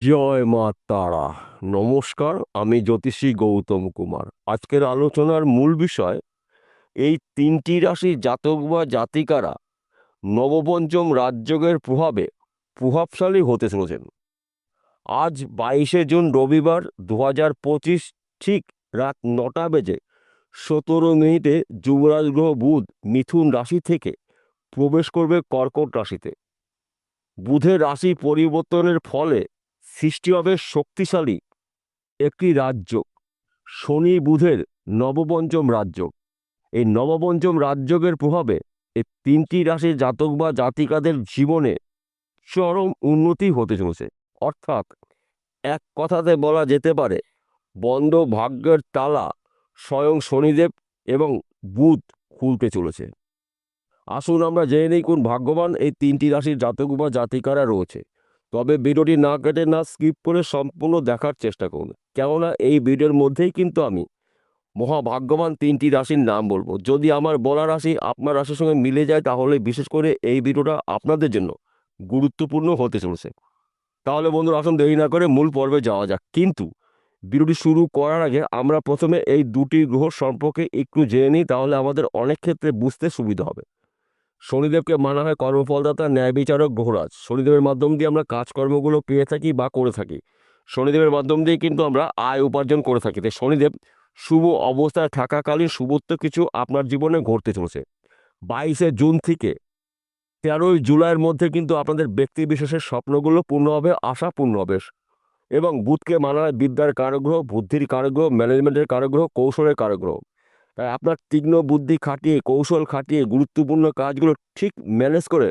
জয় মা তারা। নমস্কার, আমি জ্যোতিষী গৌতম কুমার। আজকের আলোচনার মূল বিষয় এই তিনটি রাশির জাতক বা জাতিকারা নবপঞ্চম রাজযোগের প্রভাবে প্রভাবশালী হতে চলেছেন। আজ 22শে জুন রবিবার 2025, ঠিক রাত 9:17 যুবরাজ গ্রহ বুধ মিথুন রাশি থেকে প্রবেশ করবে কর্কট রাশিতে। বুধের রাশি পরিবর্তনের ফলে সৃষ্টি হবে শক্তিশালী একটি রাজযোগ, শনি বুধের নবপঞ্চম রাজযোগ। এই নবপঞ্চম রাজযোগের প্রভাবে এই তিনটি রাশির জাতক বা জাতিকাদের জীবনে চরম উন্নতি হতে চলেছে। অর্থাৎ এক কথাতে বলা যেতে পারে, বন্ধ ভাগ্যের তালা স্বয়ং শনিদেব এবং বুধ খুলতে চলেছে। আসুন আমরা জেনে নিই কোন ভাগ্যবান এই তিনটি রাশির জাতক বা জাতিকারা রয়েছে। তবে ভিডিওটি না কেটে না স্কিপ করে সম্পূর্ণ দেখার চেষ্টা করুন, কেননা এই ভিডিওর মধ্যেই কিন্তু আমি মহাভাগ্যবান তিনটি রাশির নাম বলবো। যদি আমার বলা রাশি আপনার রাশির সঙ্গে মিলে যায়, তাহলে বিশেষ করে এই ভিডিওটা আপনাদের জন্য গুরুত্বপূর্ণ হতে চলেছে। তাহলে বন্ধুরা, আসুন দেরি না করে মূল পর্বে যাওয়া যাক। কিন্তু ভিডিওটি শুরু করার আগে আমরা প্রথমে এই দুটি গ্রহ সম্পর্কে একটু জেনে নিই, তাহলে আমাদের অনেক ক্ষেত্রে বুঝতে সুবিধা হবে। শনিদেবকে মানা হয় কর্মফলদাতা, ন্যায় বিচারক, গ্রহরাজ। শনিদেবের মাধ্যম দিয়ে আমরা কাজকর্মগুলো পেয়ে থাকি বা করে থাকি। শনিদেবের মাধ্যম দিয়ে কিন্তু আমরা আয় উপার্জন করে থাকি। তাই শনিদেব শুভ অবস্থায় থাকাকালীন শুভত্ব কিছু আপনার জীবনে ঘটতে চলেছে। 22শে জুন থেকে 13ই জুলাইয়ের মধ্যে কিন্তু আপনাদের ব্যক্তি বিশেষের স্বপ্নগুলো পূর্ণ হবে, আশা পূর্ণ হবে। এবং বুধকে মানা হয় বিদ্যার কারগ্রহ, বুদ্ধির কারগ্রহ, ম্যানেজমেন্টের কারগ্রহ, কৌশলের কারগ্রহ। তাই আপনার তীক্ষ্ণ বুদ্ধি খাটিয়ে, কৌশল খাটিয়ে গুরুত্বপূর্ণ কাজগুলো ঠিক ম্যানেজ করে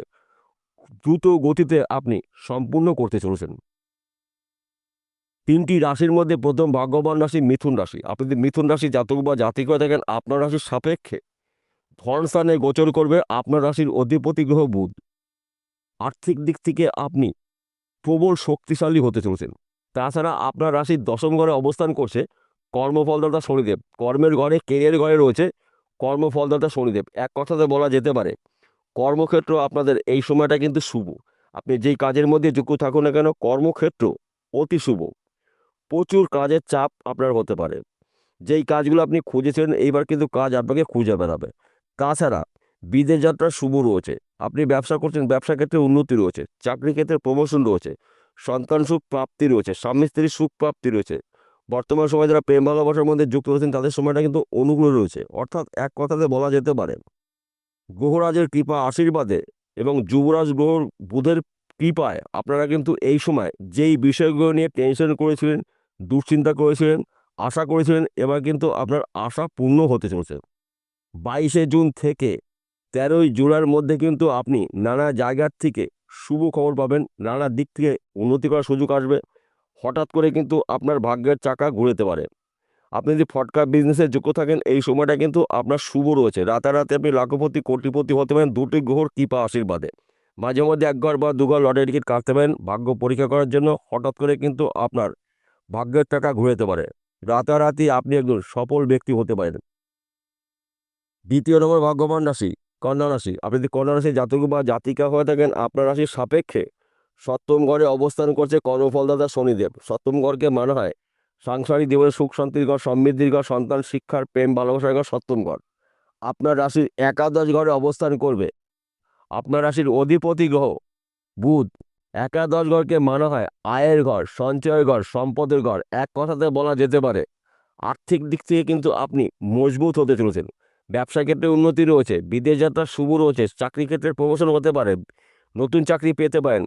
দ্রুত গতিতে আপনি সম্পূর্ণ করতে চলেছেন। তিনটি রাশির মধ্যে প্রথম ভাগ্যবান রাশি মিথুন রাশি। আপনি যদি মিথুন রাশি জাতক বা জাতিকা থাকেন, আপনার রাশির সাপেক্ষে ধনস্থানে গোচর করবে আপনার রাশির অধিপতি গ্রহ বুধ। আর্থিক দিক থেকে আপনি প্রবল শক্তিশালী হতে চলেছেন। তাছাড়া আপনার রাশির দশম ঘরে অবস্থান করছে কর্মফলদাতা শনিদেব। কর্মের ঘরে, কেরিয়ার ঘরে রয়েছে কর্মফলদাতা শনিদেব। এক কথাতে বলা যেতে পারে, কর্মক্ষেত্র আপনাদের এই সময়টা কিন্তু শুভ। আপনি যেই কাজের মধ্যে যুক্ত থাকুন না কেন, কর্মক্ষেত্র অতি শুভ। প্রচুর কাজের চাপ আপনার হতে পারে। যেই কাজগুলো আপনি খুঁজেছেন, এইবার কিন্তু কাজ আপনাকে খুঁজে বেড়াবে। তাছাড়া বিদেশ যাত্রা শুভ রয়েছে। আপনি ব্যবসা করছেন, ব্যবসা ক্ষেত্রে উন্নতি রয়েছে। চাকরি ক্ষেত্রে প্রমোশন রয়েছে। সন্তান সুখ প্রাপ্তি রয়েছে। স্বামী স্ত্রীর সুখ প্রাপ্তি রয়েছে। বর্তমান সময় যারা প্রেম ভালোবাসার মধ্যে যুক্ত হয়েছেন, তাদের সময়টা কিন্তু অনুকূল রয়েছে। অর্থাৎ এক কথাতে বলা যেতে পারে, গ্রহরাজের কৃপা আশীর্বাদে এবং যুবরাজ গ্রহ বুধের কৃপায় আপনারা কিন্তু এই সময় যেই বিষয়গুলো নিয়ে টেনশন করেছিলেন, দুশ্চিন্তা করেছিলেন, আশা করেছিলেন, এবার কিন্তু আপনার আশা পূর্ণ হতে চলেছে। 22শে জুন থেকে 13ই জুলাইয়ের মধ্যে কিন্তু আপনি নানা জায়গার থেকে শুভ খবর পাবেন। নানা দিক থেকে উন্নতি করার সুযোগ আসবে। হঠাৎ করে কিন্তু আপনার ভাগ্যের চাকা ঘুরেতে পারে। আপনি যদি ফটকা বিজনেসে যুক্ত থাকেন, এই সময়টা কিন্তু আপনার শুভ রয়েছে। রাতারাতি আপনি লাখপতি কোটিপতি হতে পারেন দুটি গ্রহর কৃপা আশীর্বাদে। মাঝে মধ্যে এক ঘর বা দুঘর লটারি টিকিট কাটতে পারেন ভাগ্য পরীক্ষা করার জন্য। হঠাৎ করে কিন্তু আপনার ভাগ্যের টাকা ঘুরেতে পারে। রাতারাতি আপনি একজন সফল ব্যক্তি হতে পারেন। দ্বিতীয় নম্বর ভাগ্যবান রাশি কন্যা রাশি। আপনি যদি কন্যা রাশি জাতক বা জাতিকা হয়ে থাকেন, আপনার রাশির সাপেক্ষে সপ্তম ঘরে অবস্থান করছে কর্মফলদাতা শনিদেব। সপ্তম ঘরকে মানা হয় সাংসারিক জীবনের সুখ শান্তির ঘর, সমৃদ্ধির ঘর, সন্তান শিক্ষার, প্রেম ভালোবাসার ঘর। সপ্তম ঘর আপনার রাশির একাদশ ঘরে অবস্থান করবে আপনার রাশির অধিপতি গ্রহ বুধ। একাদশ ঘরকে মানা হয় আয়ের ঘর, সঞ্চয়ের ঘর, সম্পদের ঘর। এক কথাতে বলা যেতে পারে, আর্থিক দিক থেকে কিন্তু আপনি মজবুত হতে চলেছেন। ব্যবসা ক্ষেত্রে উন্নতি রয়েছে। বিদেশ যাত্রা শুভ রয়েছে। চাকরি ক্ষেত্রে প্রমোশন হতে পারে, নতুন চাকরি পেতে পারেন।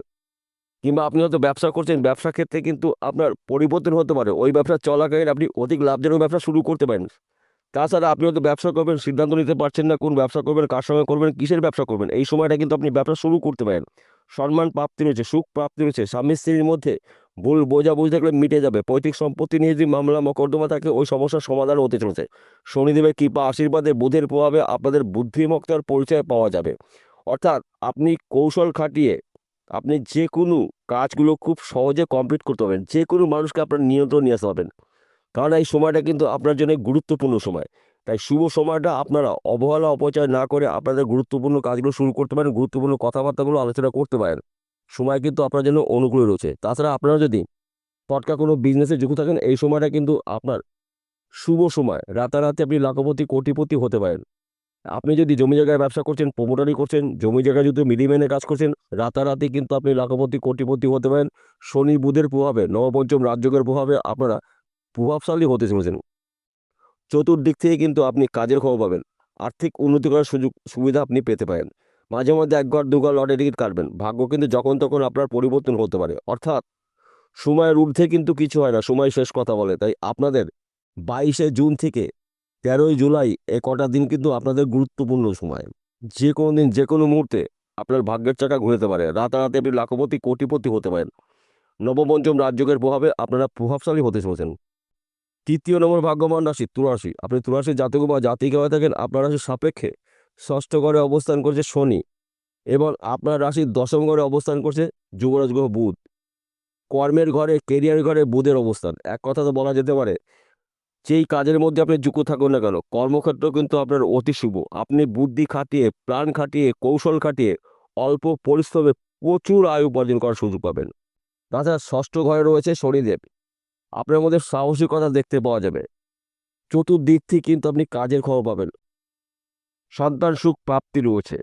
কিংবা আপনি হয়তো ব্যবসা করছেন, ব্যবসা ক্ষেত্রে কিন্তু আপনার পরিবর্তন হতে পারে। ওই ব্যবসা চলাকালীন আপনি অধিক লাভজনক ব্যবসা শুরু করতে পারেন। তাছাড়া আপনি হয়তো ব্যবসা করবেন, সিদ্ধান্ত নিতে পারছেন না কোন ব্যবসা করবেন, কার সঙ্গে করবেন, কিসের ব্যবসা করবেন। এই সময়টা কিন্তু আপনি ব্যবসা শুরু করতে পারেন। সম্মান প্রাপ্তি রয়েছে, সুখ প্রাপ্তি রয়েছে। স্বামী স্ত্রীর মধ্যে ভুল বোঝাবুঝি থাকলে মিটে যাবে। পৈতৃক সম্পত্তি নিয়ে যদি মামলা মকদ্দমা থাকে, ওই সমস্যার সমাধান হতে চলেছে। শনিদেবের কৃপা আশীর্বাদে, বুধের প্রভাবে আপনাদের বুদ্ধিমত্তার পরিচয় পাওয়া যাবে। অর্থাৎ আপনি কৌশল খাটিয়ে আপনি যে কোনো কাজগুলো খুব সহজে কমপ্লিট করতে পারবেন। যে কোনো মানুষকে আপনার নিয়ন্ত্রণ নিয়ে আসতে পারবেন। কারণ এই সময়টা কিন্তু আপনার জন্য গুরুত্বপূর্ণ সময়। তাই শুভ সময়টা আপনারা অবহেলা অপচয় না করে আপনাদের গুরুত্বপূর্ণ কাজগুলো শুরু করতে পারেন, গুরুত্বপূর্ণ কথাবার্তাগুলো আলোচনা করতে পারেন। সময় কিন্তু আপনার জন্য অনুকূলে রয়েছে। তাছাড়া আপনারা যদি ফটকা কোনো বিজনেসে যুক্ত থাকেন, এই সময়টা কিন্তু আপনার শুভ সময়। রাতারাতি আপনি লাখপতি কোটিপতি হতে পারেন। আপনি যদি জমি জায়গায় ব্যবসা করছেন, প্রমোটারি করছেন, জমি জায়গায় যদি মিডিমেনে কাজ করছেন, রাতারাতি কিন্তু আপনি লাখপতি কোটিপতি হতে পারেন। শনি বুধের প্রভাবে, নবপঞ্চম রাজযোগের প্রভাবে আপনারা প্রভাবশালী হতে চলেছেন। চতুর্দিক থেকে কিন্তু আপনি কাজের খবর পাবেন। আর্থিক উন্নতি করার সুযোগ সুবিধা আপনি পেতে পারেন। মাঝে মধ্যে এক ঘর দু ঘর লটারি টিকিট কাটবেন। ভাগ্য কিন্তু যখন তখন আপনার পরিবর্তন হতে পারে। অর্থাৎ সময়ের ঊর্ধ্বে কিন্তু কিছু হয় না, সময় শেষ কথা বলে। তাই আপনাদের 22শে জুন থেকে 13ই জুলাই এ কটা দিন কিন্তু আপনাদের গুরুত্বপূর্ণ সময়। যে কোনো দিন যে কোনো মুহূর্তে আপনার ভাগ্যের চাকা ঘুরতে পারে। রাতারাতি আপনি লাখপতি কোটিপতি হতে পারেন। নবপঞ্চম রাজযোগের প্রভাবে আপনারা প্রভাবশালী হতে চলেছেন। 3য় নম্বর ভাগ্যবান রাশি তুলারাশি। আপনি তুলারাশির জাতক বা জাতিকা হয়ে থাকেন, আপনার রাশির সাপেক্ষে ষষ্ঠ ঘরে অবস্থান করছে শনি এবং আপনার রাশির দশম ঘরে অবস্থান করছে যুবরাজ গ্রহ বুধ। কর্মের ঘরে, কেরিয়ার ঘরে বুধের অবস্থান। এক কথাতে বলা যেতে পারে, যেই কাজের মধ্যে আপনি যুক্ত থাকুন না কেন, কর্মক্ষেত্র কিন্তু আপনার অতি শুভ। আপনি বুদ্ধি খাটিয়ে, প্ল্যান খাটিয়ে, কৌশল খাটিয়ে অল্প পরিশ্রমে প্রচুর আয় উপার্জন করার সুযোগ পাবেন। তাছাড়া ষষ্ঠ ঘরে রয়েছে শনিদেব। আপনার মধ্যে সাহসিকতা দেখতে পাওয়া যাবে। চতুর্দিক থেকে কিন্তু আপনি কাজের খবর পাবেন। সন্তান সুখ প্রাপ্তি রয়েছে।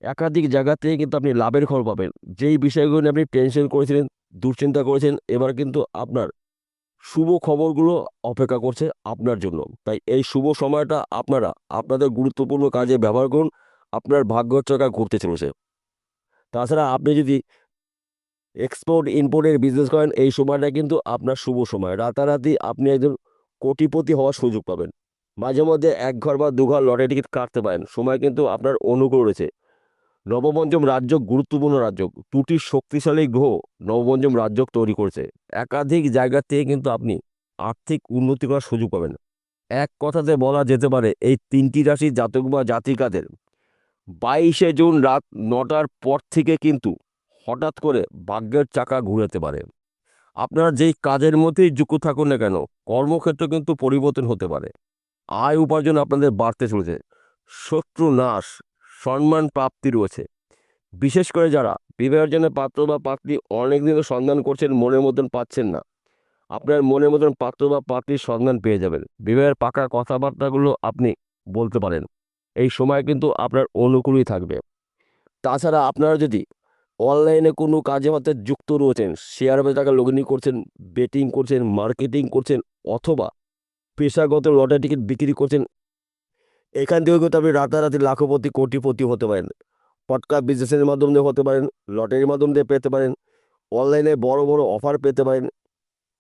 একাধিক জায়গা থেকে কিন্তু আপনি লাভের খবর পাবেন। যেই বিষয়গুলো নিয়ে আপনি টেনশন করেছিলেন, দুশ্চিন্তা করেছেন, এবার কিন্তু আপনার শুভ খবরগুলো অপেক্ষা করছে আপনার জন্য। তাই এই শুভ সময়টা আপনারা আপনাদের গুরুত্বপূর্ণ কাজে ব্যবহার করুন। আপনার ভাগ্যের চাকা ঘুরতে চলেছে। তাছাড়া আপনি যদি এক্সপোর্ট ইম্পোর্টের বিজনেস করেন, এই সময়টা কিন্তু আপনার শুভ সময়। রাতারাতি আপনি একজন কোটিপতি হওয়ার সুযোগ পাবেন। মাঝে মধ্যে এক ঘর বা দু ঘর লটারি টিকিট কাটতে পারেন। সময় কিন্তু আপনার অনুকূল রয়েছে। নবপঞ্চম রাজযোগ গুরুত্বপূর্ণ রাজযোগ। দুটি শক্তিশালী গ্রহ নবপঞ্চম রাজযোগ তৈরি করেছে। একাধিক জায়গা থেকে কিন্তু আপনি আর্থিক উন্নতি করার সুযোগ পাবেন। এক কথাতে বলা যেতে পারে, এই 3টি রাশির জাতক বা জাতিকাদের 22শে জুন রাত 9টার পর থেকে কিন্তু হঠাৎ করে ভাগ্যের চাকা ঘুরাতে পারে। আপনারা যেই কাজের মধ্যেই যুক্ত থাকুন না কেন, কর্মক্ষেত্র কিন্তু পরিবর্তন হতে পারে। আয় উপার্জন আপনাদের বাড়তে চলেছে। শত্রু নাশ, সম্মান প্রাপ্তি রয়েছে। বিশেষ করে যারা বিবাহের জন্য পাত্র বা পাত্রী অনেক দিন সন্ধান করছেন, মনের মতন পাচ্ছেন না, আপনার মনের মতন পাত্র বা পাত্রীর সন্ধান পেয়ে যাবেন। বিবাহের পাকা কথাবার্তাগুলো আপনি বলতে পারেন। এই সময় কিন্তু আপনার অনুকূলই থাকবে। তাছাড়া আপনারা যদি অনলাইনে কোনো কাজে হয়তো যুক্ত রয়েছেন, শেয়ার বাজারে টাকা লগ্নি করছেন, বেটিং করছেন, মার্কেটিং করছেন, অথবা পেশাগত লটারি টিকিট বিক্রি করছেন, এখান থেকেও কিন্তু আপনি রাতারাতি লাখপতি কোটিপতি হতে পারেন। পটকা বিজনেসের মাধ্যম দিয়ে হতে পারেন, লটারির মাধ্যম দিয়ে পেতে পারেন, অনলাইনে বড় বড় অফার পেতে পারেন।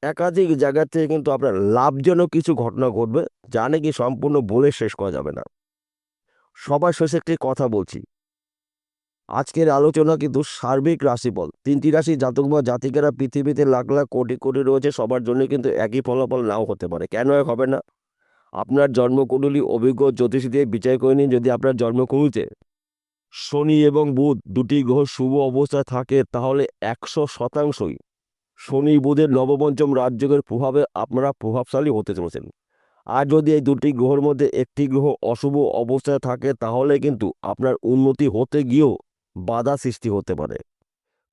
একাধিক জায়গা থেকে কিন্তু আপনার লাভজনক কিছু ঘটনা ঘটবে, যা নাকি সম্পূর্ণ বলে শেষ করা যাবে না। সবার শেষে একটি কথা বলছি, আজকের আলোচনা কিন্তু সার্বিক রাশিফল। 3টি রাশি জাতক বা জাতিকারা পৃথিবীতে লাখ লাখ কোটি কোটি রয়েছে, সবার জন্য কিন্তু একই ফলাফল নাও হতে পারে। কেন হবে না? আপনার জন্মকুণ্ডলী অভিজ্ঞ জ্যোতিষী দিয়ে বিচার করে নিন। যদি আপনার জন্মকুণ্ডলীতে শনি এবং বুধ দুটি গ্রহ শুভ অবস্থায় থাকে, তাহলে 100%ই শনি বুধের নবপঞ্চম রাজযোগের প্রভাবে আপনারা প্রভাবশালী হতে চলেছেন। আর যদি এই দুটি গ্রহের মধ্যে একটি গ্রহ অশুভ অবস্থায় থাকে, তাহলে কিন্তু আপনার উন্নতি হতে গিয়েও বাধা সৃষ্টি হতে পারে।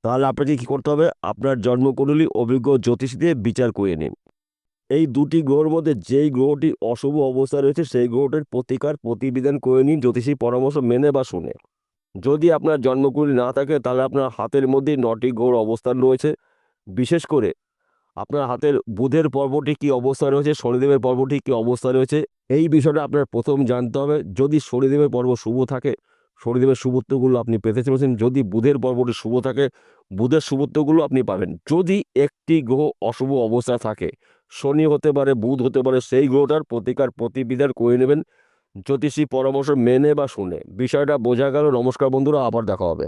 তাহলে আপনাকে কী করতে হবে? আপনার জন্মকুণ্ডলী অভিজ্ঞ জ্যোতিষ দিয়ে বিচার করে নিন। এই দুটি গ্রহের মধ্যে যেই গ্রহটি অশুভ অবস্থায় রয়েছে, সেই গ্রহটির প্রতিকার প্রতিবিধান করে নিন, জ্যোতিষী পরামর্শ মেনে বা শুনে। যদি আপনার জন্মকুণ্ডলী না থাকে, তাহলে আপনার হাতের মধ্যে 9টি গ্রহর অবস্থান রয়েছে। বিশেষ করে আপনার হাতের বুধের পর্বটি কী অবস্থা রয়েছে, শনিদেবের পর্বটি কী অবস্থা রয়েছে, এই বিষয়টা আপনার প্রথম জানতে হবে। যদি শনিদেবের পর্ব শুভ থাকে, শনিদেবের শুভত্বগুলো আপনি পেতে চলেছেন। যদি বুধের পর্বটি শুভ থাকে, বুধের শুভত্বগুলো আপনি পাবেন। যদি একটি গ্রহ অশুভ অবস্থায় থাকে, শনি হতে পারে, বুধ হতে পারে, সেই গ্রহটার প্রতিকার প্রতিবিধান করে নেবেন জ্যোতিষী পরামর্শ মেনে বা শুনে। বিষয়টা বোঝা গেল? নমস্কার বন্ধুরা, আবার দেখা হবে।